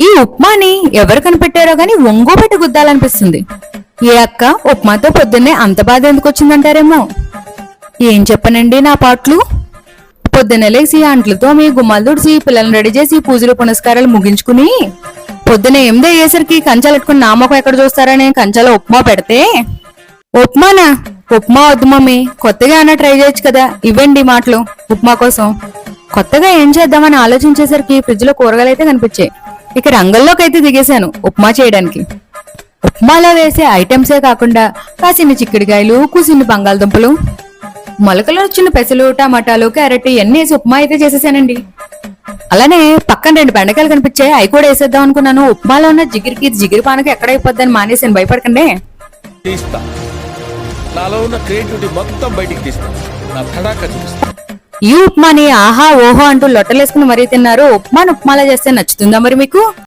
ఈ ఉప్మాని ఎవరు కనిపెట్టారో గాని ఒంగోబెట్టి గుద్దాలనిపిస్తుంది. ఏ అక్క ఉప్మాతో పొద్దున్నే అంత బాధ ఎందుకు వచ్చిందంటారేమో. ఏం చెప్పనండి నా పాటలు. పొద్దున్న లేసి అంట్లతో మీ గుమ్మాలు తుడిసి పిల్లల్ని రెడీ చేసి పూజలు పునస్కారాలు ముగించుకుని పొద్దున 8 అయ్యేసరికి కంచాలెట్టుకుని నా మొఖం ఎక్కడ చూస్తారని కంచాలో ఉప్మా పెడితే, ఉప్మానా? ఉప్మా వద్దు మమ్మీ, కొత్తగా అన్నా ట్రై చేయొచ్చు కదా, ఇవ్వండి మాటలు ఉప్మా కోసం. కొత్తగా ఏం చేద్దామని ఆలోచించేసరికి ఫ్రిడ్జ్ లో కూరగాయలు అయితే కనిపించాయి. ఇక రంగంలోకి అయితే దిగేశాను ఉప్మా చేయడానికి. ఉప్మాలో వేసే ఐటమ్సే కాకుండా కాసిన్ని చిక్కుడుకాయలు, కూసిన్ని బంగాళదుంపలు, మొలకలు వచ్చిన పెసలు, టమాటాలు, క్యారెట్ ఇవన్నీ వేసి ఉప్మా అయితే చేసేసానండి. అలానే పక్కన 2 బెండకాయలు కనిపించాయి, అవి కూడా వేసేద్దాం అనుకున్నాను. ఉప్మాలో ఉన్న జిగిరి పానకు ఎక్కడైపోద్దని మానేసాను, భయపడకండి. ఈ ఉప్మాని ఆహా ఓహో అంటూ లొట్టలేసుకుని మరీ తిన్నారు. ఉప్మాను ఉప్మాలా చేస్తే నచ్చుతుందా మరి మీకు?